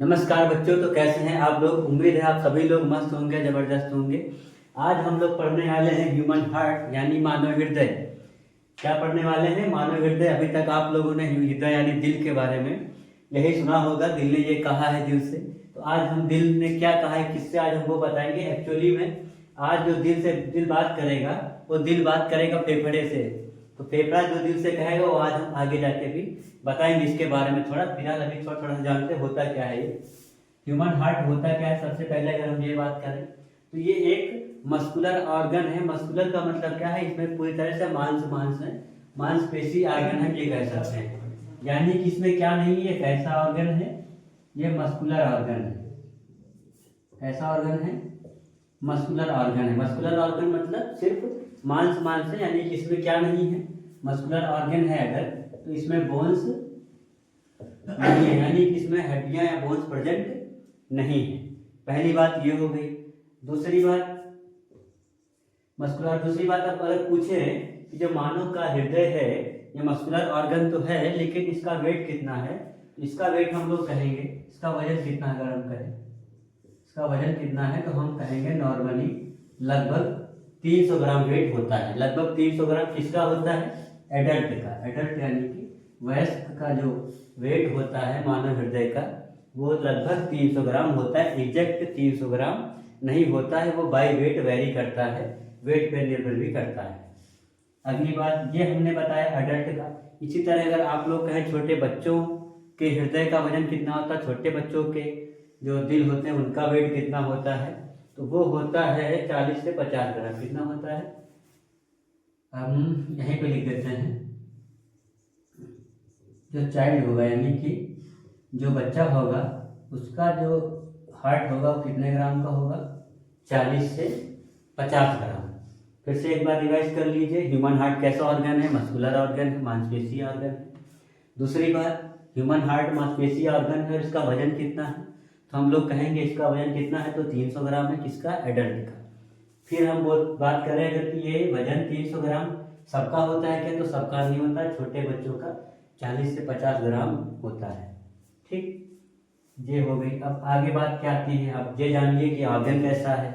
नमस्कार बच्चों। तो कैसे हैं आप लोग? उम्मीद है आप सभी लोग मस्त होंगे, जबरदस्त होंगे। आज हम लोग पढ़ने वाले हैं ह्यूमन हार्ट यानी मानव हृदय। क्या पढ़ने वाले हैं? मानव हृदय। अभी तक आप लोगों ने हृदय यानी दिल के बारे में यही सुना होगा, दिल ने ये कहा है दिल से। तो आज हम दिल ने क्या कहा है, किससे, आज हम वो बताएंगे। एक्चुअली में आज जो दिल से दिल बात करेगा, वो दिल बात करेगा फेफड़े से। तो फेफड़ा जो दिल से कहेगा वो आज हम आगे जाके भी बताएंगे इसके बारे में थोड़ा। फिलहाल अभी थोड़ा थोड़ा जानते होता क्या है ये ह्यूमन हार्ट होता क्या है। सबसे पहले अगर हम ये बात करें तो ये एक मस्कुलर ऑर्गन है। मस्कुलर का मतलब क्या है? इसमें पूरी तरह से मांस है, मांसपेशी ऑर्गन है, ये कह सकते हैं। यानी कि इसमें क्या नहीं है, कैसा ऑर्गन है? ये मस्कुलर ऑर्गन है। कैसा ऑर्गन है? मस्कुलर ऑर्गन है। मस्कुलर ऑर्गन मतलब सिर्फ मांस है, यानी कि इसमें क्या नहीं है, मस्कुलर ऑर्गन है अगर, तो इसमें बोन्स नहीं है, यानी कि इसमें हड्डियां या बोन्स प्रेजेंट नहीं है। पहली बात ये हो गई। दूसरी बात मस्कुलर। दूसरी बात अब अगर पूछे कि जो मानव का हृदय है ये मस्कुलर ऑर्गन तो है, लेकिन इसका वेट कितना है? इसका वेट हम लोग कहेंगे, इसका वजन कितना अगर हम कहें, इसका वजन कितना है तो हम कहेंगे नॉर्मली लगभग 300 ग्राम वेट होता है। लगभग 300 ग्राम किसका होता है? एडल्ट का। एडल्ट यानी कि वयस्क का जो वेट होता है मानव हृदय का, वो लगभग 300 ग्राम होता है। एग्जैक्ट 300 ग्राम नहीं होता है, वो बाई वेट वेरी करता है, वेट पे निर्भर भी करता है। अगली बात ये हमने बताया अडल्ट का। इसी तरह अगर आप लोग कहें छोटे बच्चों के हृदय का वजन कितना होता है, छोटे बच्चों के जो दिल होते हैं उनका वेट कितना होता है, तो वो होता है 40 से 50 ग्राम। कितना होता है? हम यहीं पे लिख देते हैं। जो चाइल्ड होगा यानी कि जो बच्चा होगा उसका जो हार्ट होगा वो कितने ग्राम का होगा? 40 से 50 ग्राम। फिर से एक बार रिवाइज कर लीजिए। ह्यूमन हार्ट कैसा ऑर्गन है? मस्कुलर ऑर्गन है, मांसपेशी ऑर्गन है। दूसरी बात, ह्यूमन हार्ट मांसपेशी ऑर्गन है, इसका वजन कितना है? तो हम लोग कहेंगे इसका वजन कितना है, तो 300 ग्राम है। किसका? एडल्ट का। फिर हम बात करें अगर कि ये वजन 300 ग्राम सबका होता है क्या, तो सबका नहीं होता है, छोटे बच्चों का 40 से 50 ग्राम होता है। ठीक, ये हो गई। अब आगे बात क्या आती है, अब ये जानिए कि ऑर्गन कैसा है,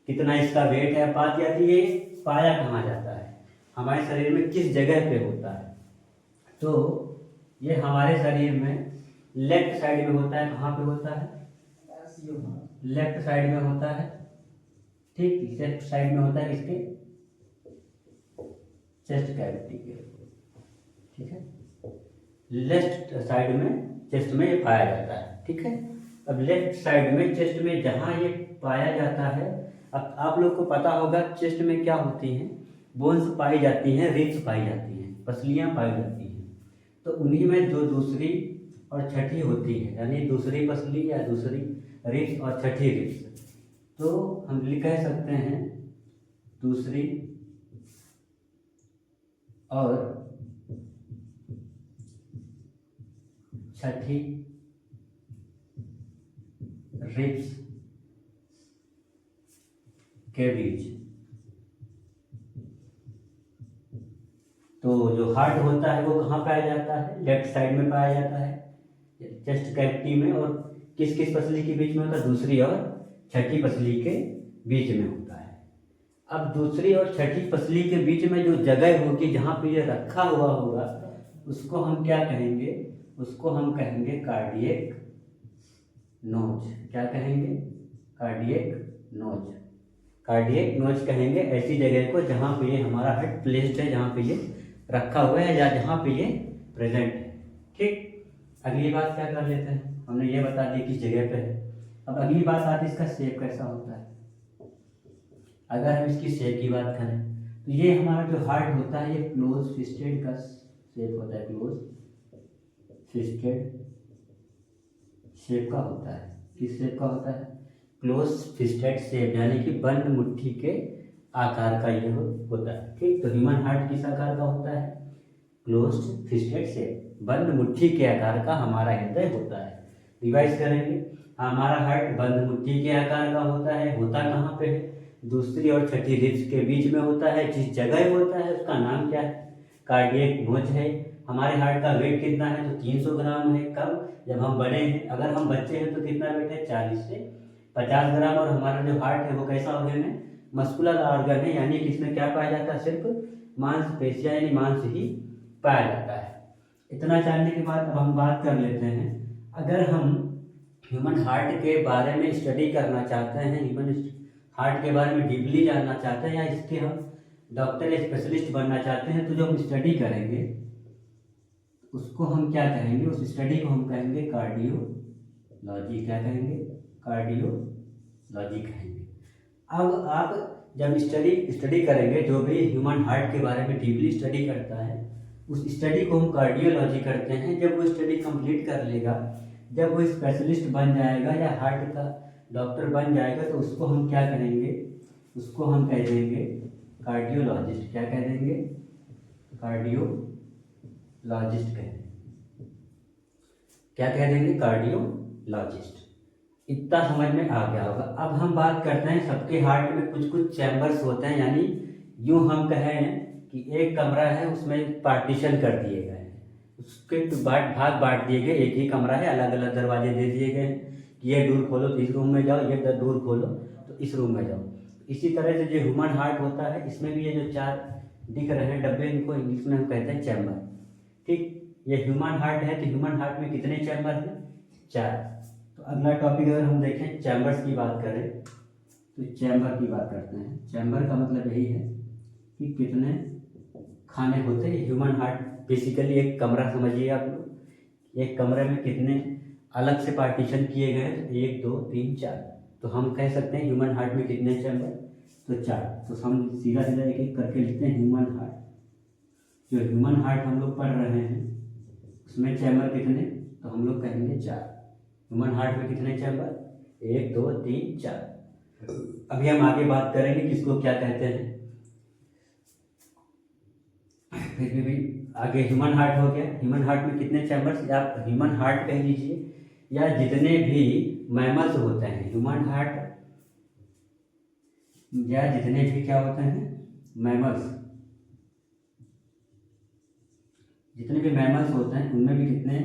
कितना इसका वेट है। बात आती है पाया कहाँ जाता है, हमारे शरीर में किस जगह पे होता है। तो ये हमारे शरीर में लेफ्ट साइड में होता है। कहाँ पे होता है? लेफ्ट साइड में होता है। ठीक, लेफ्ट साइड में होता है किसके? चेस्ट कैविटी के। ठीक है, लेफ्ट साइड में चेस्ट में ये पाया जाता है। ठीक है, अब लेफ्ट साइड में चेस्ट में जहाँ ये पाया जाता है, अब आप लोग को पता होगा चेस्ट में क्या होती हैं, बोन्स पाई जाती हैं, रिब्स पाई जाती हैं, पसलियाँ पाई जाती हैं। तो उन्हीं में जो दूसरी और छठी होती है, यानी दूसरी पसली या दूसरी रिब्स और छठी रिब्स, तो हम कह सकते हैं दूसरी और छठी रिब्स के बीच। तो जो हार्ट होता है वो कहाँ पाया जाता है? लेफ्ट साइड में पाया जाता है, चेस्ट कैविटी में। और किस किस पसली के बीच में होता है? दूसरी और छठी पसली के बीच में होता है। अब दूसरी और छठी पसली के बीच में जो जगह होगी जहाँ पे ये रखा हुआ होगा, उसको हम क्या कहेंगे? उसको हम कहेंगे कार्डियक नोज। क्या कहेंगे? Cardiac knows. कार्डियक नोज कहेंगे ऐसी जगह को जहाँ पे ये हमारा हार्ट प्लेस्ड है, जहाँ पे ये रखा हुआ है या जहाँ पे ये प्रेजेंट है। ठीक, अगली बात क्या कर लेते हैं, हमने ये बता दिया किस जगह पे है। अब अगली बात आती है इसका शेप कैसा होता है। अगर हम इसकी शेप की बात करें तो ये हमारा जो हार्ट होता है ये क्लोज फिस्टेड का शेप होता है, क्लोज फिस्टेड शेप का होता है। किस शेप का होता है? क्लोज फिस्टेड शेप, यानी कि बंद मुट्ठी के आकार का ये होता है। ठीक, तो ह्यूमन हार्ट किस आकार का होता है? क्लोज फिस्टेड शेप, बंद मुट्ठी के आकार का हमारा हृदय होता है। रिवाइज करेंगे, हमारा हार्ट बंद मुट्ठी के आकार का होता है। होता कहाँ पे है? दूसरी और छठी रिब्स के बीच में होता है। जिस जगह होता है उसका नाम क्या है? कार्डियक नोज है। हमारे हार्ट का वेट कितना है, तो 300 ग्राम है। कब? जब हम बड़े हैं। अगर हम बच्चे हैं तो कितना वेट है, 40 से 50 ग्राम। और हमारा जो हार्ट है वो कैसा ऑर्गन है, मस्कुलर ऑर्गन है, यानी कि इसमें क्या पाया जाता है, सिर्फ मांसपेशियां यानी मांस ही पाया जाता है। इतना जानने के बाद अब हम बात कर लेते हैं, अगर हम ह्यूमन हार्ट के बारे में स्टडी करना चाहते हैं, ह्यूमन हार्ट के बारे में डीपली जानना चाहते हैं, या इसके हम डॉक्टर या स्पेशलिस्ट बनना चाहते हैं, तो जो हम स्टडी करेंगे उसको हम क्या कहेंगे, उस स्टडी को हम कहेंगे कार्डियोलॉजी। क्या कहेंगे? कार्डियोलॉजी कहेंगे। अब आप जब स्टडी करेंगे, जो भी ह्यूमन हार्ट के बारे में डीपली स्टडी करता है उस स्टडी को हम कार्डियोलॉजी करते हैं। जब वो स्टडी कंप्लीट कर लेगा, जब वो स्पेशलिस्ट बन जाएगा या हार्ट का डॉक्टर बन जाएगा, तो उसको हम क्या कहेंगे, उसको हम कह देंगे कार्डियोलॉजिस्ट। क्या कह देंगे? कार्डियोलॉजिस्ट कह देंगे। क्या कह देंगे? कार्डियोलॉजिस्ट। इतना समझ में आ गया होगा। अब हम बात करते हैं, सबके हार्ट में कुछ कुछ चैम्बर्स होते हैं, यानी यूं हम कहें कि एक कमरा है, उसमें पार्टीशन कर दिए गए हैं, उसके भाग बांट दिए गए। एक ही कमरा है, अलग अलग दरवाजे दे दिए गए हैं कि ये डोर खोलो तो इस रूम में जाओ, ये डोर खोलो तो इस रूम में जाओ। इसी तरह से जो ह्यूमन हार्ट होता है, इसमें भी ये जो 4 दिख रहे हैं डब्बे, इनको इंग्लिश में हम कहते हैं चैम्बर। ठीक, ये ह्यूमन हार्ट है, तो ह्यूमन हार्ट में कितने चैम्बर हैं? 4। तो अगला टॉपिक अगर हम देखें, चैम्बर्स की बात करें, तो चैम्बर की बात करते हैं। चैम्बर का मतलब यही है कि कितने खाने होते हैं। ह्यूमन हार्ट बेसिकली एक कमरा समझिए आप लोग, एक कमरे में कितने अलग से पार्टीशन किए गए हैं, 1 2 3 4। तो हम कह सकते हैं ह्यूमन हार्ट में कितने चैम्बर, तो 4। तो हम सीधा सीधा एक एक करके लिखते हैं ह्यूमन हार्ट। जो ह्यूमन हार्ट हम लोग पढ़ रहे हैं उसमें चैम्बर कितने, तो हम लोग कहेंगे 4। ह्यूमन हार्ट में कितने चैम्बर, 1 2 3 4। अभी हम आगे बात करेंगे किसको क्या कहते हैं। फिर भी आगे ह्यूमन हार्ट हो गया। ह्यूमन हार्ट में कितने चैम्बर्स, आप ह्यूमन हार्ट कह लीजिए, या जितने भी मैमल्स होते हैं ह्यूमन हार्ट, या जितने भी क्या होते हैं मैमल्स, जितने भी मैमल्स होते हैं उनमें भी कितने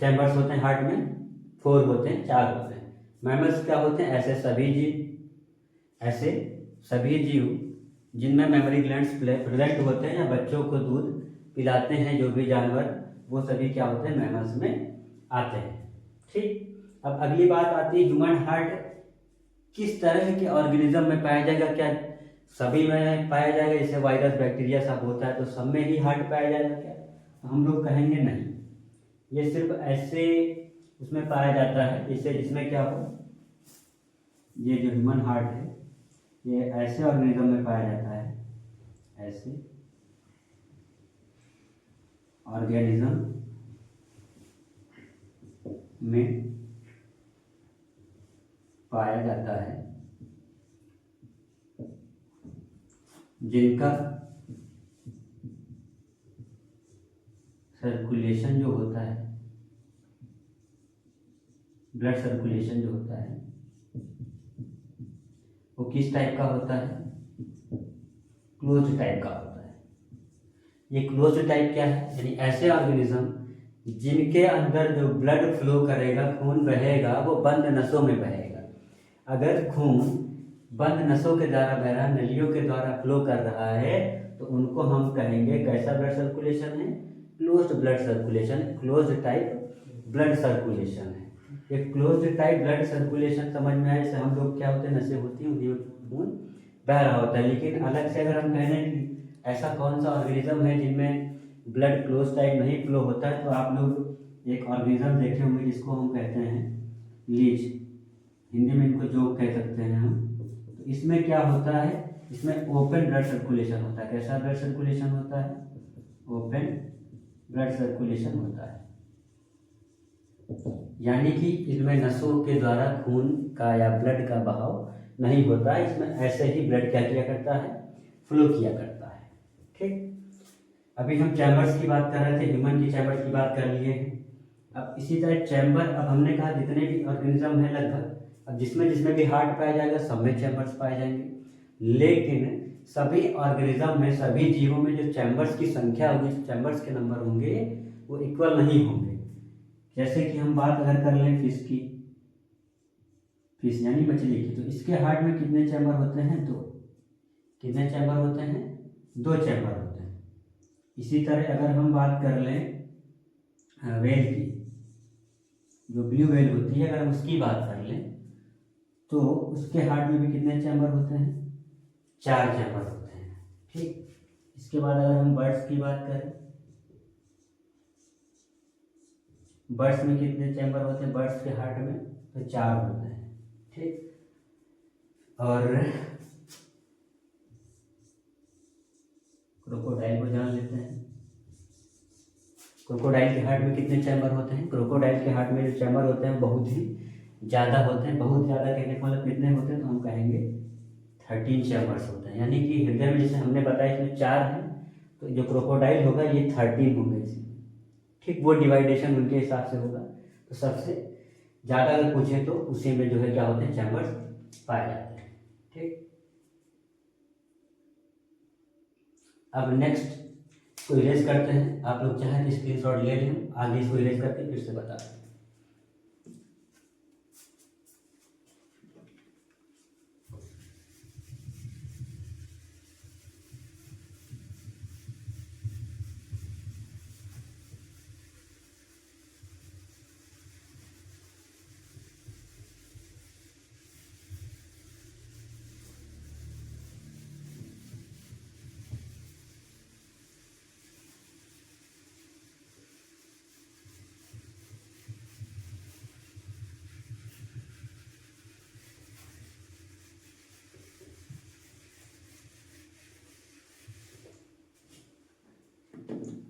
चैम्बर्स होते हैं हार्ट में, 4 होते हैं, 4 होते हैं। मैमल्स क्या होते हैं, ऐसे सभी जीव जिनमें मेमोरी ग्लैंड्स प्रेजेंट होते हैं, या बच्चों को दूध पिलाते हैं जो भी जानवर, वो सभी क्या होते हैं, मैमल्स में आते हैं। ठीक, अब अगली बात आती है ह्यूमन हार्ट किस तरह के ऑर्गेनिज्म में पाया जाएगा। क्या सभी में पाया जाएगा, जैसे वायरस बैक्टीरिया सब होता है तो सब में ही हार्ट पाया जाएगा क्या? तो हम लोग कहेंगे नहीं, ये सिर्फ ऐसे उसमें पाया जाता है जैसे जिसमें क्या हो, ये जो ह्यूमन हार्ट है ये ऐसे ऑर्गेनिज्म में पाया जाता है, ऐसे ऑर्गेनिज्म में पाया जाता है जिनका सर्कुलेशन जो होता है, ब्लड सर्कुलेशन जो होता है वो किस टाइप का होता है, क्लोज्ड टाइप का होता है। ये क्लोज्ड टाइप क्या है, यानी ऐसे ऑर्गेनिज्म जिनके अंदर जो ब्लड फ्लो करेगा, खून बहेगा, वो बंद नसों में बहेगा। अगर खून बंद नसों के द्वारा बह रहा, नलियों के द्वारा फ्लो कर रहा है, तो उनको हम कहेंगे कैसा ब्लड सर्कुलेशन है, closed blood circulation, closed type blood circulation है। ये क्लोज्ड टाइप ब्लड सर्कुलेशन समझ में आए, जैसे हम लोग क्या होते हैं, नसें होती हैं, उन्हीं खून बह रहा होता है। लेकिन अलग से अगर हम कहें कि ऐसा कौन सा ऑर्गेनिज्म है जिनमें ब्लड क्लोज टाइप नहीं फ्लो होता है, तो आप लोग एक ऑर्गेनिज्म देखे होंगे जिसको हम कहते हैं लीच, हिंदी में इनको जोक कह सकते हैं हम। तो इसमें क्या होता है, इसमें ओपन ब्लड सर्कुलेशन होता है। कैसा ब्लड सर्कुलेशन होता है, ओपन ब्लड सर्कुलेशन होता है, यानी कि इसमें नसों के द्वारा खून का या ब्लड का बहाव नहीं होता है। इसमें ऐसे ही ब्लड क्या किया करता है, फ्लो किया करता है। ठीक, अभी हम चैम्बर्स की बात कर रहे थे, ह्यूमन की चैम्बर्स की बात कर लिए हैं। अब इसी तरह चैम्बर, अब हमने कहा जितने भी ऑर्गेनिज्म है लगभग, अब जिसमें जिसमें भी हार्ट पाया जाएगा सब में चैम्बर्स पाए जाएंगे। लेकिन सभी ऑर्गेनिज्म में, सभी जीवों में जो चैम्बर्स की संख्या होगी, जो चैम्बर्स के नंबर होंगे वो इक्वल नहीं होंगे। जैसे कि हम बात अगर कर लें फिश की, फिश यानी मछली की, तो इसके हार्ट में कितने चैम्बर होते हैं? 2। कितने चैम्बर होते हैं? 2 चैम्बर होते हैं। इसी तरह अगर हम बात कर लें वेल की, जो ब्लू वेल होती है, अगर हम उसकी बात कर लें तो उसके हार्ट में भी कितने चैम्बर होते हैं? 4 चैम्बर होते हैं। ठीक। इसके बाद अगर हम बर्ड्स की बात करें, बर्ड्स में कितने चैम्बर होते हैं बर्ड्स के हार्ट में? तो 4 होते हैं। ठीक। और क्रोकोडाइल को जान लेते हैं। क्रोकोडाइल के हार्ट में कितने चैम्बर होते हैं? क्रोकोडाइल के हार्ट में जो चैम्बर होते हैं बहुत ही ज़्यादा होते हैं। बहुत ज़्यादा कहने का मतलब कितने होते हैं? तो हम कहेंगे 13 चैम्बर्स होते हैं। यानी कि हृदय में जैसे हमने बताया इसमें 4 हैं, तो जो क्रोकोडाइल होगा ये 13 होंगे इसमें। ठीक। वो डिवाइडेशन उनके हिसाब से होगा। तो सबसे ज़्यादा अगर पूछे तो उसी में जो है क्या होते हैं? चैम्बर्स पाए जाते हैं। ठीक। अब नेक्स्ट इसको इरेज करते हैं। आप लोग चाहें तो स्क्रीनशॉट ले लें, आगे इसको इरेज करके फिर से बता दें।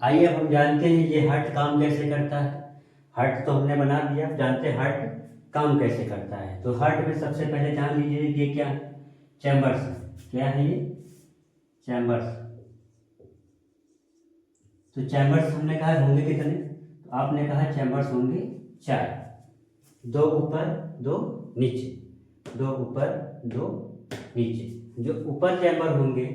आइए अब हम जानते हैं ये हार्ट काम कैसे करता है। हार्ट तो हमने बना दिया, अब जानते हैं हार्ट काम कैसे करता है। तो हार्ट में सबसे पहले जान लीजिए ये क्या? चैम्बर्स। क्या है ये? चैम्बर्स। तो चैम्बर्स हमने कहा होंगे कितने? तो आपने कहा चैम्बर्स होंगे 4, 2 ऊपर 2 नीचे, 2 ऊपर 2 नीचे। जो ऊपर चैम्बर होंगे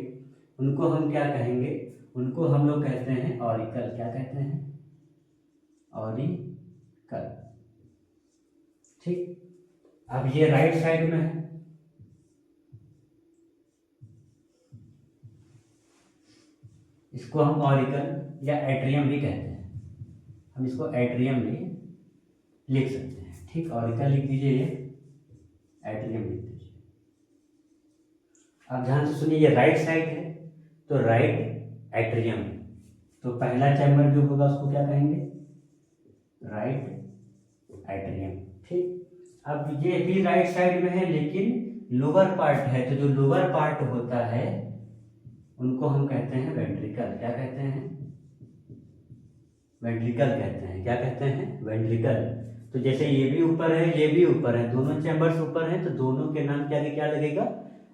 उनको हम क्या कहेंगे? उनको हम लोग कहते हैं ऑरिकल। क्या कहते हैं? ऑरिकल। ठीक। अब ये राइट साइड में है, इसको हम ऑरिकल या एट्रियम भी कहते हैं। हम इसको एट्रियम भी लिख सकते हैं। ठीक। ऑरिकल लिख दीजिए, ये एट्रियम लिख दीजिए। अब ध्यान से सुनिए, ये राइट साइड है तो राइट एट्रियम। तो पहला चैम्बर जो होगा उसको क्या कहेंगे? Right atrium. ठीक। अब ये भी राइट साइड में है लेकिन लोअर पार्ट है, तो जो लोअर पार्ट होता है उनको हम कहते हैं वेंट्रिकल। क्या कहते हैं? वेंट्रिकल कहते हैं। क्या कहते हैं? वेंट्रिकल। तो जैसे ये भी ऊपर है, ये भी ऊपर है, दोनों चैम्बर्स ऊपर हैं, तो दोनों के नाम क्या क्या लगेगा?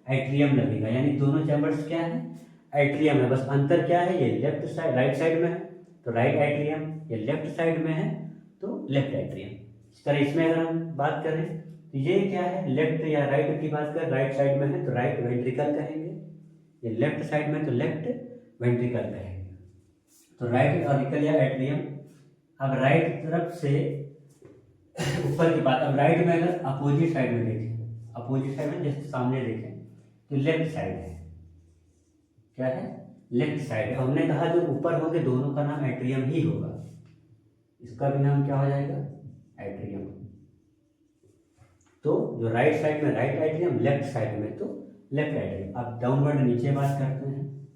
एट्रियम लगेगा। यानी दोनों चैम्बर्स क्या है? एट्रियम है। बस अंतर क्या है? ये लेफ्ट साइड, राइट साइड में है तो राइट एट्रियम, ये लेफ्ट साइड में है तो लेफ्ट एट्रियम। इस तरह इसमें अगर हम बात करें तो ये क्या है? लेफ्ट या राइट की बात करें, राइट साइड में है तो राइट वेंट्रिकल कहेंगे, ये लेफ्ट साइड में तो लेफ्ट वेंट्रिकल कहेंगे। तो राइट ऑरिकल या एट्रियम। अब राइट तरफ से ऊपर की बात, अब राइट में अगर अपोजिट साइड में देखें, अपोजिट साइड में जैसे सामने देखें तो लेफ्ट साइड है। क्या है? Left side. हमने कहा जो ऊपर होंगे दोनों का नाम एट्रियम ही होगा, इसका भी नाम क्या हो जाएगा? एट्रियम। तो जो राइट साइड में राइट एट्रियम, लेफ्ट साइड में तो लेफ्ट एट्रियम। अब डाउनवर्ड नीचे बात करते हैं।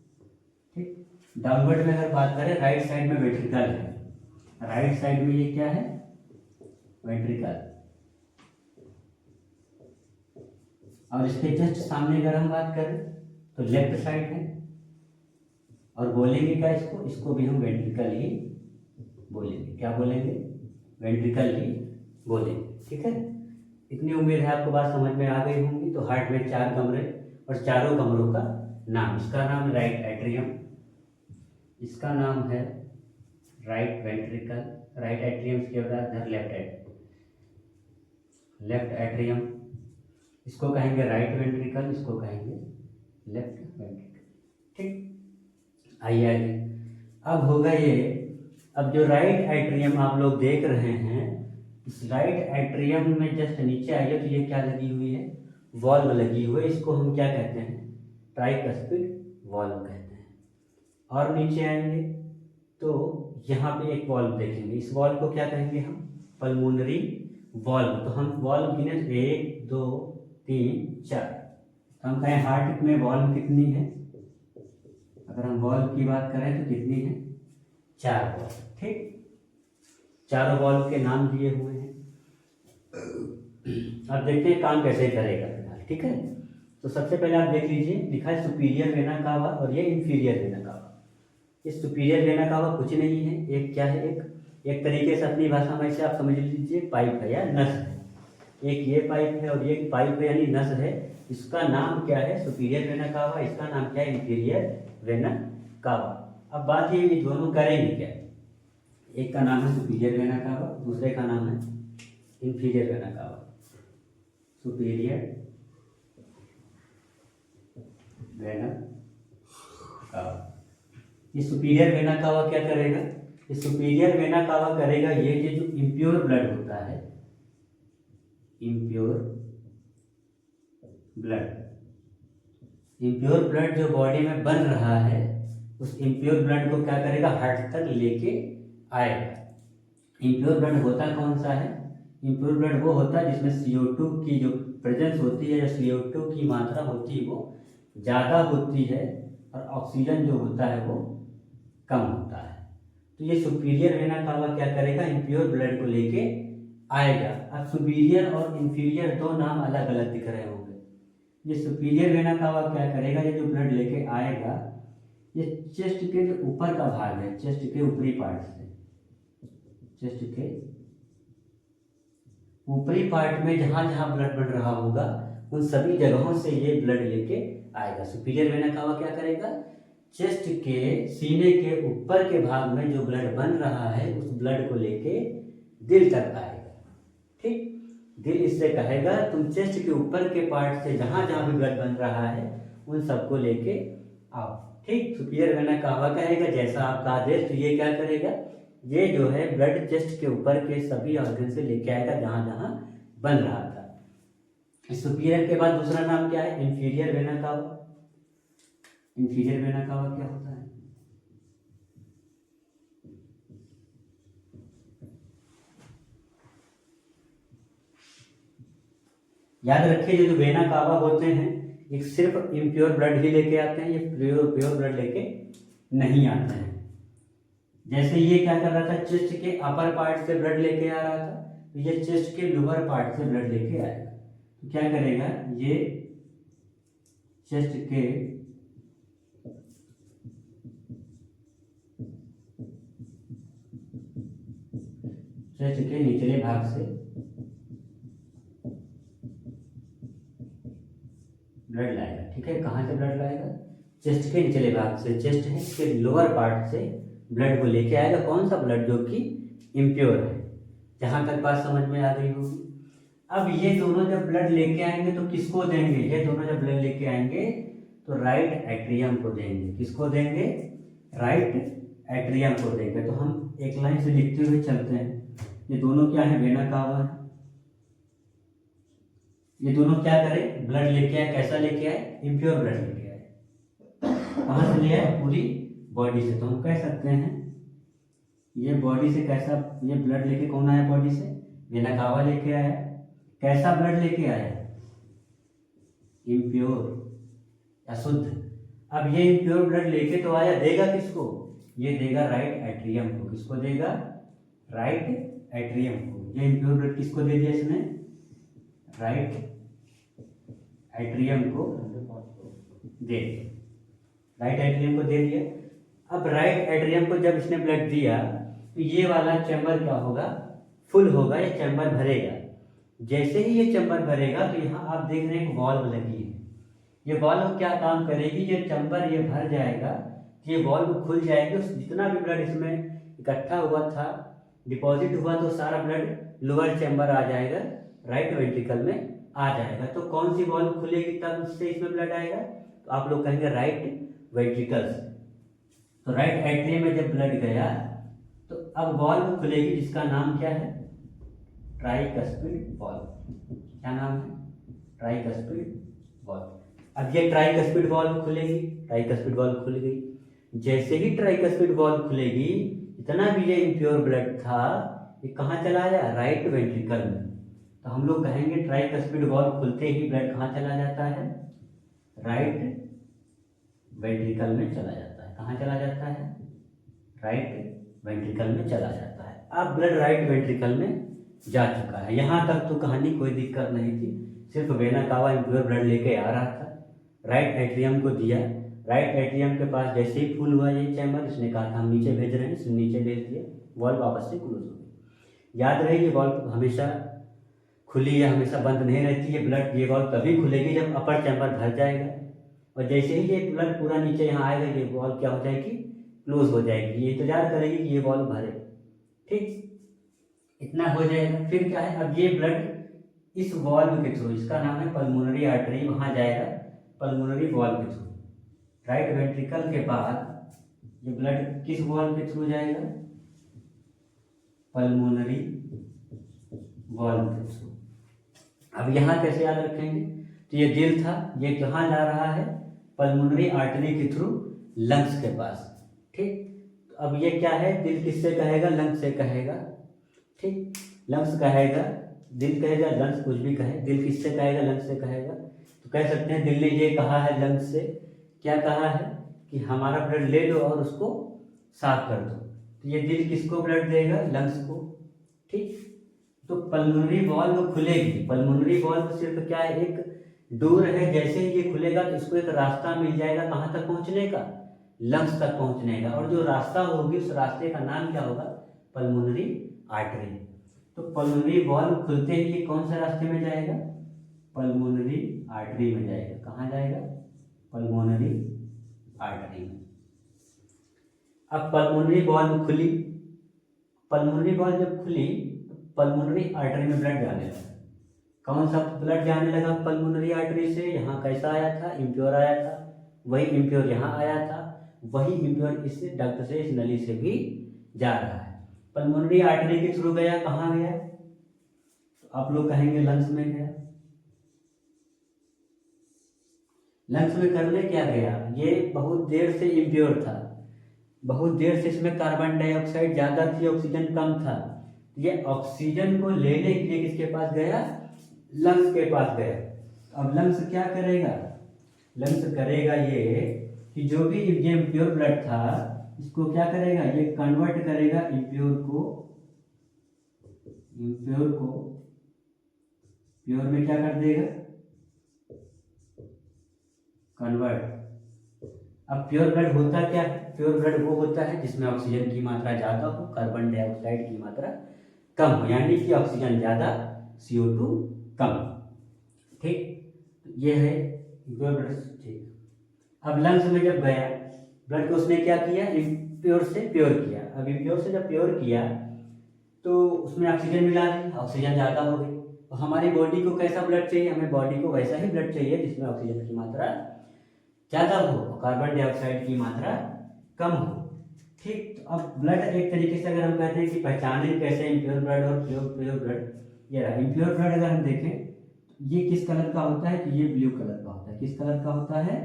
ठीक। डाउनवर्ड में अगर बात करें, राइट साइड में वेंट्रिकल है, राइट साइड में ये क्या है? वेंट्रिकल। और इसके जस्ट सामने अगर हम बात करें तो लेफ्ट साइड है, और बोलेंगे क्या इसको? इसको भी हम वेंट्रिकल ही बोलेंगे। क्या बोलेंगे? वेंट्रिकल ही बोलेंगे। ठीक है। इतनी उम्मीद है आपको बात समझ में आ गई होंगी। तो हार्ट में 4 कमरे और चारों कमरों का नाम, इसका नाम राइट एट्रियम, इसका नाम है राइट वेंट्रिकल, राइट एट्रियम के बाद लेफ्ट एट्रियम, इसको कहेंगे राइट वेंट्रिकल, इसको कहेंगे लेफ्ट वेंट्रिकल। ठीक। आइए आगे। अब होगा ये, अब जो राइट एट्रियम आप लोग देख रहे हैं, इस राइट एट्रियम में जस्ट नीचे आइए तो ये क्या लगी हुई है, वॉल्व लगी हुई है। इसको हम क्या कहते हैं, ट्राइकस्पिड वॉल्व कहते हैं। और नीचे आएंगे तो यहाँ पे एक वॉल्व देखेंगे, इस वॉल्व को क्या कहेंगे हम, पल्मोनरी वॉल्व। तो हम वॉल्व गिने 1 2 3 4, तो हम कहें हार्ट में वॉल्व कितनी है, अगर हम वॉल्व की बात करें तो कितनी है, 4 वॉल्व। ठीक, चारों वॉल्व के नाम दिए हुए हैं। अब देखते हैं काम कैसे करेगा फिलहाल। ठीक है, तो सबसे पहले आप देख लीजिए, लिखा है सुपीरियर वेना कावा और ये इंफीरियर वेना कावा। इस सुपीरियर वेना कावा कुछ नहीं है, एक क्या है, एक तरीके से अपनी भाषा में इसे आप समझ लीजिए पाइप है या नस है। एक ये पाइप है और ये पाइप है यानी नस है। इसका नाम क्या है, सुपीरियर वेना कावा, इसका नाम क्या है, इंफीरियर वेना कावा। अब बात ये दोनों करेंगे क्या, एक का नाम है सुपीरियर वेना कावा, दूसरे का नाम है inferior vena cava. Superior vena cava, ये सुपीरियर वेना कावा क्या करेगा, ये सुपीरियर वेना कावा करेगा ये जो इम्प्योर ब्लड होता है, इम्प्योर ब्लड जो बॉडी में बन रहा है, उस इम्प्योर ब्लड को क्या करेगा, हार्ट तक लेके आएगा। इम्प्योर ब्लड होता कौन सा है, इम्प्योर ब्लड वो होता है जिसमें CO2 की जो प्रेजेंस होती है या CO2 की मात्रा होती है वो ज़्यादा होती है और ऑक्सीजन जो होता है वो कम होता है। तो ये सुपीरियर वेना कावा क्या करेगा, इम्प्योर ब्लड को लेके आएगा। अब सुपीरियर और इंफीरियर दो नाम अलग अलग दिख रहे होंगे। ये सुपीरियर वेना कावा क्या करेगा, ये जो ब्लड लेके आएगा ये चेस्ट के जो ऊपर का भाग है, चेस्ट के ऊपरी पार्ट से, चेस्ट के ऊपरी पार्ट में जहां जहां ब्लड बन रहा होगा उन सभी जगहों से ये ब्लड लेके आएगा। सुपीरियर वेना कावा क्या करेगा, चेस्ट के सीने के ऊपर के भाग में जो ब्लड बन रहा है उस ब्लड को लेके दिल तक आएगा। ठीक, दिल इससे कहेगा तुम चेस्ट के ऊपर के पार्ट से जहां जहां भी ब्लड बन रहा है उन सबको लेके आओ। ठीक, सुपीरियर वेना कावा कहेगा जैसा आपका आदेश, तो ये क्या करेगा, ये जो है ब्लड चेस्ट के ऊपर के सभी ऑर्गन से लेके आएगा जहां जहां बन रहा था। सुपीरियर के बाद दूसरा नाम क्या है, inferior vena cava. Inferior vena cava क्या होता है, याद रखिए जो वेना कावा होते हैं एक सिर्फ इम्प्योर ब्लड ही लेके आते हैं, ये प्योर ब्लड लेके नहीं आते हैं। जैसे ये क्या कर रहा था, चेस्ट के अपर पार्ट से ब्लड लेके आ रहा था, तो ये चेस्ट के लोअर पार्ट से ब्लड लेके आएगा। तो क्या करेगा, ये चेस्ट के निचले भाग से ब्लड लाएगा। ठीक है, कहाँ से ब्लड लाएगा, चेस्ट के निचले भाग से, चेस्ट है इसके लोअर पार्ट से ब्लड को लेके आएगा। कौन सा ब्लड, जो कि इम्प्योर है। जहां तक बात समझ में आ गई होगी। अब ये दोनों जब ब्लड लेके आएंगे तो किसको देंगे, ये दोनों जब ब्लड लेके आएंगे तो राइट एट्रियम को देंगे। किसको देंगे, राइट एट्रियम को देंगे। तो हम एक लाइन से लिखते हुए चलते हैं, ये दोनों क्या है, वेना कावा है। ये दोनों क्या करें, ब्लड लेके आए, कैसा लेके आए, इम्प्योर ब्लड लेके आए। कहाँ से ले आए, पूरी बॉडी से। तो हम कह सकते हैं ये बॉडी से कैसा, ये ब्लड लेके कौन आया, बॉडी से वेना कावा लेके आया। कैसा ब्लड लेके आया, इम्प्योर, अशुद्ध। अब ये इम्प्योर ब्लड लेके तो आया, देगा किसको, ये देगा राइट एट्रियम को। किसको देगा, राइट एट्रियम को। ये इम्प्योर ब्लड किसको दे दिया इसने, राइट एट्रियम को दे दिया, राइट एट्रियम को दे दिया। अब राइट एट्रियम को जब इसने ब्लड दिया तो ये वाला चैम्बर क्या होगा, फुल होगा, ये चैम्बर भरेगा। जैसे ही ये चैम्बर भरेगा तो यहाँ आप देख रहे हैं एक वॉल्व लगी है। ये वॉल्व क्या काम करेगी, ये चैम्बर ये भर जाएगा, ये वॉल्व खुल जाएगी, जितना भी ब्लड इसमें इकट्ठा हुआ था, डिपॉजिट हुआ, तो सारा ब्लड लोअर चैम्बर आ जाएगा, राइट वेंट्रिकल में आ जाएगा। तो कौन सी वॉल्व खुलेगी तब उससे इसमें ब्लड आएगा, तो आप लोग कहेंगे राइट वेंट्रिकल से। तो राइट एट्रियम में जब ब्लड गया तो अब वॉल्व खुलेगी जिसका नाम क्या है, ट्राइकस्पिड वॉल्व। क्या नाम है, ट्राइकस्पिड वॉल्व। अब ये ट्राइकस्पिड वॉल्व खुलेगी, ट्राइकस्पिड वॉल्व खुल गई। जैसे ही ट्राइकस्पिड वॉल्व खुलेगी, इतना भी ये इम्प्योर ब्लड था ये कहाँ चला आया, राइट वेंट्रिकल में। तो हम लोग कहेंगे ट्राइकस्पिड वॉल्व खुलते ही ब्लड कहाँ चला जाता है, राइट वेंट्रिकल में चला जाता है। कहाँ चला जाता है, राइट वेंट्रिकल में चला जाता है। अब ब्लड राइट वेंट्रिकल में जा चुका है। यहाँ तक तो कहानी कोई दिक्कत नहीं थी, सिर्फ वेना कावा इम्प्योर ब्लड लेके आ रहा था, राइट एट्रियम को दिया। राइट एट्रियम के पास जैसे ही फुल हुआ ये चैम्बर, इसने कहा था हम नीचे भेज रहे हैं, इसने नीचे भेज दिया, वॉल्व वापस से क्लोज हो गई। याद रहे ये वॉल्व हमेशा खुली या हमेशा बंद नहीं रहती है। ब्लड ये वॉल्व तभी खुलेगी जब अपर चैम्बर भर जाएगा, और जैसे ही ये ब्लड पूरा नीचे यहाँ आएगा ये वॉल्व क्या हो जाएगी, क्लोज हो जाएगी। ये इंतजार करेगी कि ये वॉल्व भरे, ठीक, इतना हो जाएगा। फिर क्या है, अब ये ब्लड इस वॉल्व के थ्रू, इसका नाम है पल्मोनरी आर्टरी, वहाँ जाएगा पल्मोनरी वॉल्व के थ्रू। राइट वेंट्रिकल के बाद ये ब्लड किस वॉल्व के थ्रू जाएगा, पल्मोनरी वॉल्व के थ्रू। अब यहाँ कैसे याद रखेंगे, तो ये दिल था, ये कहाँ जा रहा है, पल्मोनरी आर्टरी के थ्रू लंग्स के पास, ठीक। तो अब ये क्या है, दिल किससे कहेगा, लंग्स से कहेगा, ठीक। लंग्स कहेगा, दिल कहेगा, लंग्स कुछ भी कहे, दिल किससे कहेगा, लंग्स से कहेगा। तो कह सकते हैं दिल ने ये कहा है लंग्स से, क्या कहा है कि हमारा ब्लड ले लो और उसको साफ कर दो। तो ये दिल किसको ब्लड देगा, लंग्स को, ठीक। तो पल्मोनरी वॉल्व खुलेगी। पल्मोनरी वॉल्व सिर्फ क्या है, एक डोर है, जैसे ही ये खुलेगा तो इसको एक रास्ता मिल जाएगा कहाँ तक पहुँचने का, लंग्स तक पहुँचने का। और जो रास्ता होगी उस रास्ते का नाम क्या होगा, पल्मोनरी आर्टरी। तो पल्मोनरी वॉल्व खुलते ही ये कौन से रास्ते में जाएगा, पल्मोनरी आर्टरी में जाएगा। कहाँ जाएगा, पल्मोनरी आर्टरी में। अब पल्मोनरी वॉल्व खुली, पल्मोनरी वॉल्व जब खुली तो पल्मोनरी आर्टरी में ब्लड जाने लगा। कौन सा ब्लड जाने लगा पल्मोनरी आर्टरी से, यहाँ कैसा आया था, इम्प्योर आया था, वही इम्प्योर यहाँ आया था, वही इम्प्योर इस डक्ट से, इस नली से भी जा रहा है। पल्मोनरी आर्टरी के थ्रू गया, कहाँ गया, तो आप लोग कहेंगे लंग्स में गया। लंग्स में करने क्या गया, ये बहुत देर से इम्प्योर था, बहुत देर से इसमें कार्बन डाइऑक्साइड ज़्यादा थी, ऑक्सीजन कम था। ये ऑक्सीजन को लेने के लिए किसके पास गया, लंग्स के पास गया। अब लंग्स क्या करेगा, लंग्स करेगा ये कि जो भी ये इम्प्योर ब्लड था इसको क्या करेगा, ये कन्वर्ट करेगा इम्प्योर को प्योर में क्या कर देगा, कन्वर्ट। अब प्योर ब्लड होता क्या है, प्योर ब्लड वो होता है जिसमें ऑक्सीजन की मात्रा ज़्यादा हो, कार्बन डाइऑक्साइड की मात्रा कम हो, यानी कि ऑक्सीजन ज़्यादा CO2 कम, ठीक। ये है प्योर ब्लड, ठीक। अब लंग्स में जब गया ब्लड को उसने क्या किया, इम्प्योर से प्योर किया। अब इम्प्योर से जब प्योर किया तो उसमें ऑक्सीजन मिला दी, ऑक्सीजन ज़्यादा हो गई। तो हमारी बॉडी को कैसा ब्लड चाहिए, हमें बॉडी को वैसा ही ब्लड चाहिए जिसमें ऑक्सीजन की मात्रा ज़्यादा हो, कार्बन डाइऑक्साइड की मात्रा कम हो, ठीक। तो अब ब्लड एक तरीके से अगर हम कहते हैं कि पहचाने कैसे इम्प्योर ब्लड और प्योर ब्लड, ये रहा इम्प्योर ब्लड। अगर हम देखें ये किस कलर का होता है, कि ये ब्लू कलर का होता है। किस कलर का होता है,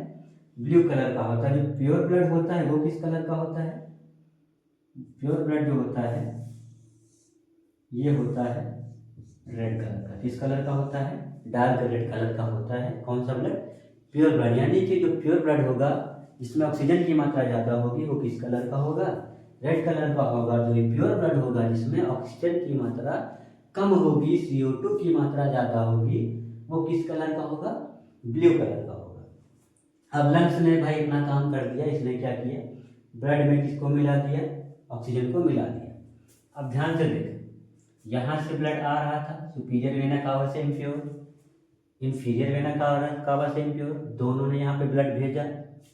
ब्लू कलर का होता है। जो प्योर ब्लड होता है वो किस कलर का होता है, प्योर ब्लड जो होता है ये होता है रेड कलर का। किस कलर का होता है, डार्क रेड कलर का होता है। कौन सा ब्लड, प्योर ब्लड। यानी कि जो प्योर ब्लड होगा जिसमें ऑक्सीजन की मात्रा ज़्यादा होगी वो किस कलर का होगा, रेड कलर का होगा। जो प्योर ब्लड होगा जिसमें ऑक्सीजन की मात्रा कम होगी, CO2 की मात्रा ज़्यादा होगी, वो किस कलर का होगा, ब्लू कलर का होगा। अब लंग्स ने भाई अपना काम कर दिया, इसने क्या किया, ब्लड में किसको मिला दिया, ऑक्सीजन को मिला दिया। अब ध्यान से देखें, यहाँ से ब्लड आ रहा था सुपीरियर वेना कावा से इम्प्योर, इंफीरियर वेना कावा से इम्प्योर, दोनों ने यहाँ पे ब्लड भेजा।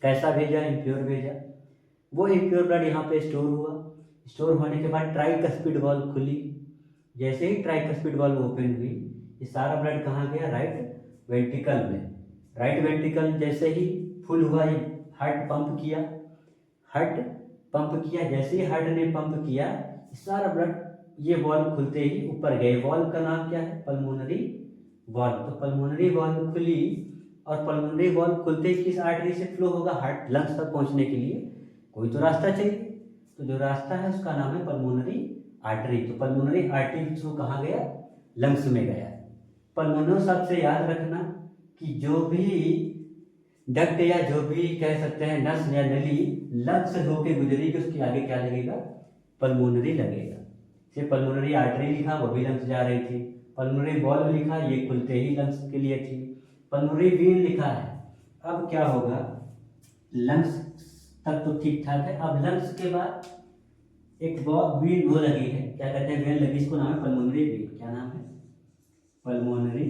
कैसा भेजा, इम्प्योर भेजा। वो इम्प्योर ब्लड यहाँ पे स्टोर हुआ, स्टोर होने के बाद ट्राइकस्पिड वॉल्व खुली। जैसे ही ट्राइकस्पिड वॉल्व ओपन हुई ये सारा ब्लड कहाँ गया, राइट वेंट्रिकल में। राइट वेंट्रिकल जैसे ही फुल हुआ, ये हार्ट पंप किया, हार्ट पंप किया, जैसे ही हार्ट ने पंप किया सारा ब्लड ये वॉल्व खुलते ही ऊपर गए। वॉल्व का नाम क्या है? Pulmonary valve. तो पल्मोनरी वॉल्व खुली और पल्मोनरी वॉल्व खुलते ही किस आर्टरी से फ्लो होगा? हार्ट लंग्स तक पहुंचने के लिए कोई तो रास्ता चाहिए, तो जो रास्ता है उसका नाम है पल्मोनरी आर्टरी। तो पल्मोनरी आर्टरी के थ्रू कहाँ गया? लंग्स में गया। पल्मोनरी शब्द से याद रखना कि जो भी डक्ट या जो भी कह सकते हैं नस या नली लंग्स से होके गुजरेगी उसके आगे क्या लगेगा? पल्मोनरी लगेगा। से पल्मोनरी आर्टरी लिखा वो भी लंग्स जा रही थी, पल्मोनरी वॉल्व लिखा ये खुलते ही लंग्स के लिए थी, पल्मोनरी वीन लिखा है। अब क्या होगा? लंग्स तक तो ठीक ठाक है, अब लंग्स के बाद एक वीन वो लगी है, क्या कहते हैं? वेन लगी, इसको नाम है पल्मोनरी वीन। क्या नाम है? Pulmonary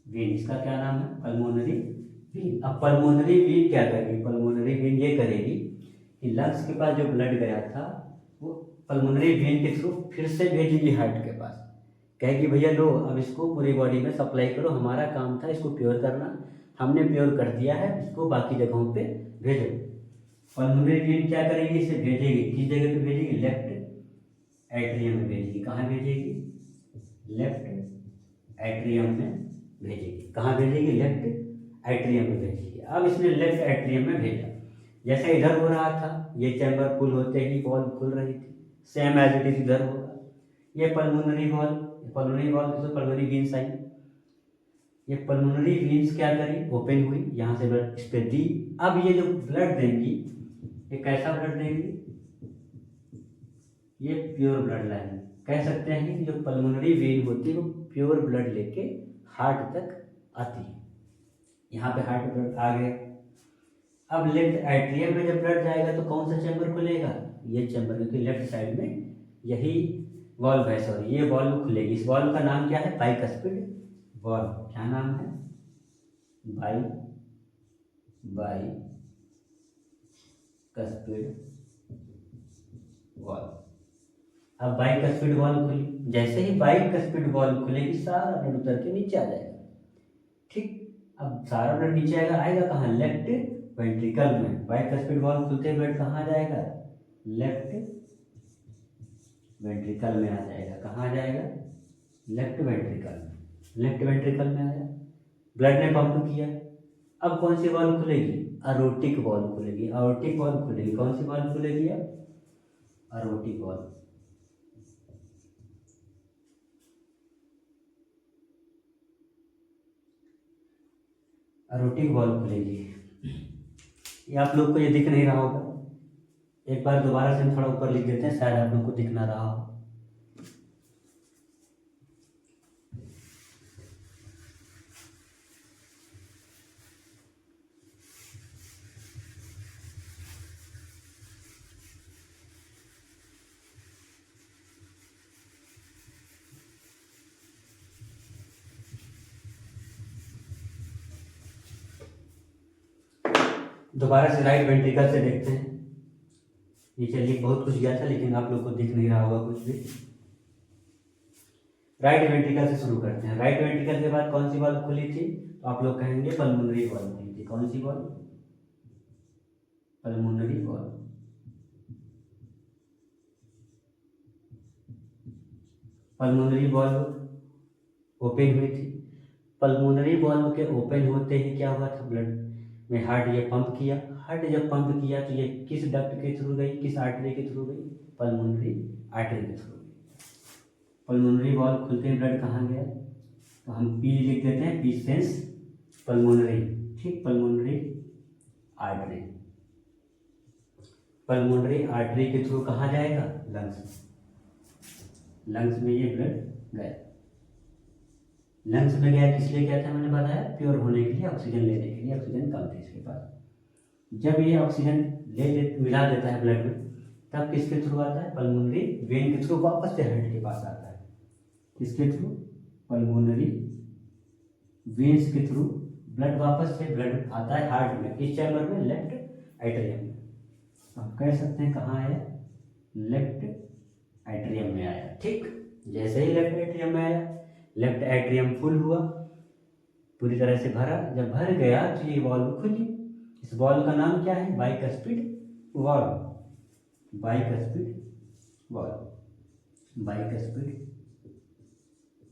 Wien. इसका क्या नाम है? Pulmonary Wien. अब पल्मोनरी वीन क्या करेगी? पल्मोनरी वीन ये करेगी कि लंग्स के पास जो ब्लड गया था वो पल्मोनरी वेन के थ्रू फिर से भेजेगी हार्ट के पास, कहेगी भैया लो अब इसको पूरी बॉडी में सप्लाई करो, हमारा काम था इसको प्योर करना, हमने प्योर कर दिया है, इसको बाकी जगहों पे भेजो। पल्मोनरी वेन क्या करेगी? इसे भेजेगी किस जगह पे भेजेगी? लेफ्ट एट्रियम में भेजेगी। कहाँ भेजेगी? लेफ्ट एट्रियम में भेजेगी। कहाँ भेजेगी? लेफ्ट एट्रियम में भेजेगी। अब इसने लेफ्ट एट्रियम में भेजा, जैसे इधर हो रहा था ये चैम्बर फुल होते ही वॉल्व खुल रही थी, सेम एज इट इज इधर होगा। ये पल्मोनरी वॉल्व, पल्मोनरी वॉल्व तो पल्मोनरी वीन्स आई, ये पल्मोनरी वीन्स क्या करी? ओपन हुई, यहाँ से ब्लड इस पे दी। अब ये जो ब्लड देंगी ये कैसा ब्लड देंगी? ये प्योर ब्लड लाइन, कह सकते हैं कि जो पल्मोनरी वेन होती है वो प्योर ब्लड लेके हार्ट तक आती है। यहाँ पे हार्ट ब्लड आ गया। अब लेफ्ट एट्रियम में जब ब्लड जाएगा तो कौन सा चैम्बर खुलेगा? ये चैम्बर, क्योंकि लेफ्ट साइड में यही वॉल्व है, सॉरी ये वॉल्व खुलेगी। इस वॉल्व का नाम क्या है? Bicuspid valve. क्या नाम है? Bicuspid valve. अब बाइकस्पिड वॉल्व खुली, जैसे ही बाइकस्पिड वॉल्व खुलेगी सारा ब्लड उतर के नीचे आ जाएगा। ठीक, अब सारा ब्लड नीचे आएगा कहाँ? लेफ्ट वेंट्रिकल में। बाइकस्पिड वॉल्व खुलते ब्लड कहाँ जाएगा? लेफ्ट वेंट्रिकल में आ जाएगा। कहाँ आ जाएगा? लेफ्ट वेंट्रिकल में। लेफ्ट वेंट्रिकल में आया, ब्लड ने पंप किया। अब कौन सी वॉल्व खुलेगी? अरोटिक वॉल्व खुलेगी। अरोटिक वॉल्व खुलेगी। कौन सी वॉल्व खुलेगी? अब अरोटिक वॉल्व। अरोटिक वॉल्व खुलेगी। ये आप लोग को ये दिख नहीं रहा होगा, एक बार दोबारा से हम थोड़ा ऊपर लिख देते हैं, शायद आप लोग को दिख ना रहा हो। दोबारा से राइट वेंट्रिकल से देखते हैं। नीचे लिख बहुत कुछ गया था लेकिन आप लोग को दिख नहीं रहा होगा कुछ भी। राइट वेंट्रिकल से शुरू करते हैं। राइट वेंट्रिकल के बाद कौन सी वॉल्व खुली थी? तो आप लोग कहेंगे पल्मोनरी वॉल्व खुली थी। कौन सी valve? Pulmonary valve. Pulmonary valve open हुई थी। पल्मोनरी वॉल्व के ओपन होते ही क्या हुआ था? ब्लड में हार्ट ये पंप किया। हार्ट जब पंप किया तो ये किस डक्ट के थ्रू गई? किस आर्टरी के थ्रू गई? पल्मोनरी आर्टरी के थ्रू गई। पल्मोनरी वॉल्व खुलते ही ब्लड कहाँ गया? तो हम पी लिख देते हैं, पी सेंस पल्मोनरी। ठीक, पल्मोनरी आर्टरी। पल्मोनरी आर्टरी के थ्रू कहाँ जाएगा? लंग्स। लंग्स में ये ब्लड गया। लंग्स में गया किस लिए गया था? मैंने बताया प्योर होने के लिए, ऑक्सीजन लेने के लिए। ऑक्सीजन कम थी इसके पास। जब ये ऑक्सीजन मिला देता है ब्लड में तब किसके थ्रू आता है? पल्मोनरी वेन के थ्रू वापस से हार्ट के पास आता है। किसके थ्रू? पल्मोनरी वेन्स के थ्रू ब्लड वापस से ब्लड आता है हार्ट में। किस चैम्बर में? लेफ्ट एट्रियम में। आप कह सकते हैं कहाँ आया? लेफ्ट एट्रियम में आया। ठीक, जैसे ही लेफ्ट एट्रियम में आया, लेफ्ट एट्रियम फुल हुआ, पूरी तरह से भरा। जब भर गया तो ये वॉल्व खुली। इस वॉल्व का नाम क्या है? Bicuspid valve. Bicuspid valve. Bicuspid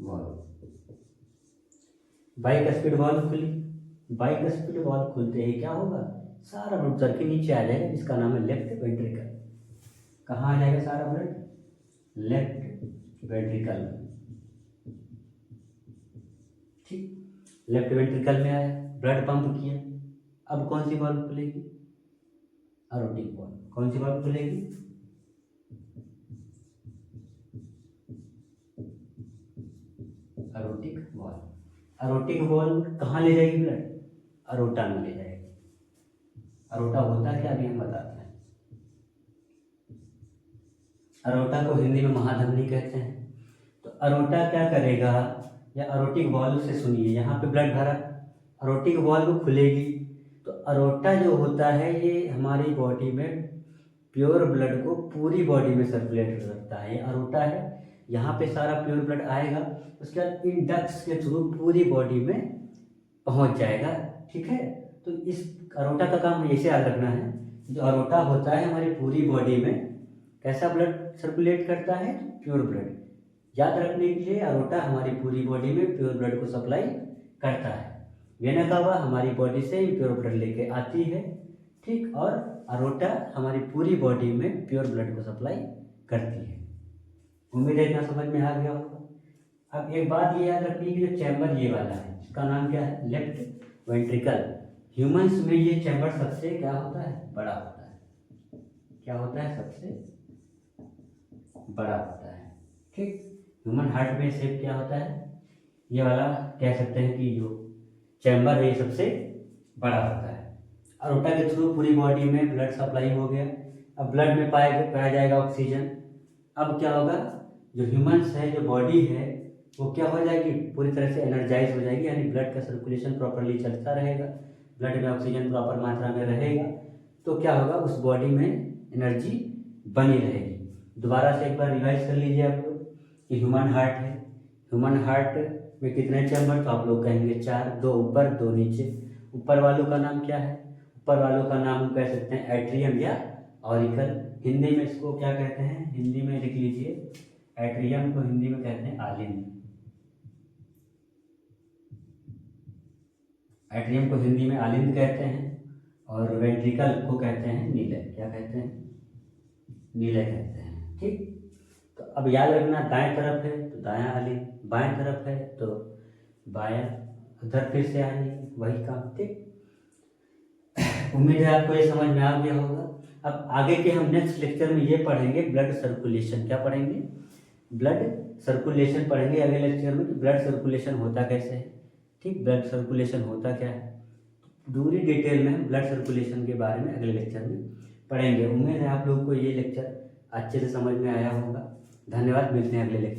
valve. Bicuspid valve खुली। बाइकस्पिड वॉल्व खुलते ही क्या होगा? सारा ब्लड चल के नीचे आ जाएगा, जिसका नाम है लेफ्ट वेंट्रिकल। कहाँ आ जाएगा सारा ब्लड? लेफ्ट वेंट्रिकल में। ठीक, लेफ्ट वेंट्रिकल में आया, ब्लड पंप किया। अब कौन सी वॉल्व खुलेगी? अरोटिक वॉल्व। कौन सी वॉल्व खुलेगी? अरोटिक वॉल्व। अरोटिक वॉल्व कहाँ ले जाएगी ब्लड? अरोटा में ले जाएगी। अरोटा होता क्या, अभी हम बताते हैं। अरोटा को हिंदी में महाधमनी कहते हैं। तो अरोटा क्या करेगा, या अरोटिक वॉल्व से सुनिए, यहाँ पे ब्लड भरा, अरोटिक वॉल्व खुलेगी तो अरोटा जो होता है ये हमारी बॉडी में प्योर ब्लड को पूरी बॉडी में सर्कुलेट करता है। ये अरोटा है, यहाँ पे सारा प्योर ब्लड आएगा, उसके बाद इन डक्ट्स के थ्रू पूरी बॉडी में पहुँच जाएगा। ठीक है, तो इस अरोटा का काम ऐसे याद रखना है। जो अरोटा होता है हमारी पूरी बॉडी में कैसा ब्लड सर्कुलेट करता है? Pure blood. याद रखने के लिए, अरोटा हमारी पूरी बॉडी में प्योर ब्लड को सप्लाई करता है। वेना कावा हमारी बॉडी से प्योर ब्लड लेके आती है। ठीक, और अरोटा हमारी पूरी बॉडी में प्योर ब्लड को सप्लाई करती है। उम्मीद है इतना समझ में आ गया होगा। अब एक बात ये याद रखनी कि जो चैम्बर ये वाला है, इसका नाम क्या है? Left ventricle. ह्यूमंस में ये चैम्बर सबसे क्या होता है? बड़ा होता है। क्या होता है? सबसे बड़ा होता है। ठीक, ह्यूमन हार्ट में शेप क्या होता है? ये वाला कह सकते हैं कि जो चैम्बर है ये सबसे बड़ा होता है। अरोटा के थ्रू पूरी बॉडी में ब्लड सप्लाई हो गया। अब ब्लड में पाया जाएगा ऑक्सीजन। अब क्या होगा? जो ह्यूमंस है, जो बॉडी है, वो क्या हो जाएगी? पूरी तरह से एनर्जाइज हो जाएगी, यानी ब्लड का सर्कुलेशन प्रॉपरली चलता रहेगा, ब्लड में ऑक्सीजन प्रॉपर मात्रा में रहेगा, तो क्या होगा? उस बॉडी में एनर्जी बनी रहेगी। दोबारा से एक बार रिवाइज कर लीजिए आप लोग कि ह्यूमन हार्ट है। ह्यूमन हार्ट में कितने चैम्बर? तो आप लोग कहेंगे 4, 2 ऊपर 2 नीचे। ऊपर वालों का नाम क्या है? ऊपर वालों का नाम हम कह सकते हैं एट्रियम या ऑरिकल। हिंदी में इसको क्या कहते हैं? हिंदी में लिख लीजिए, एट्रियम को हिंदी में कहते हैं आलिंद। एट्रियम को हिंदी में आलिंद कहते हैं, और वेंट्रिकल को कहते हैं नीलय। क्या कहते हैं? नीलय कहते हैं। ठीक, तो अब याद रखना, दाएं तरफ है तो दायां आलिंद, बाएं तरफ है तो बायां, उधर फिर से आलिंद, वही काम। ठीक, उम्मीद है आपको ये समझ में आ गया होगा। अब आगे के हम नेक्स्ट लेक्चर में ये पढ़ेंगे ब्लड सर्कुलेशन। क्या पढ़ेंगे? ब्लड सर्कुलेशन पढ़ेंगे अगले लेक्चर में, कि ब्लड सर्कुलेशन होता कैसे है। ठीक, ब्लड सर्कुलेशन होता क्या है, पूरी डिटेल में हम ब्लड सर्कुलेशन के बारे में अगले लेक्चर में पढ़ेंगे। उम्मीद है आप लोगों को ये लेक्चर अच्छे से समझ में आया होगा। धन्यवाद, मिलते हैं अगले लेक्चर।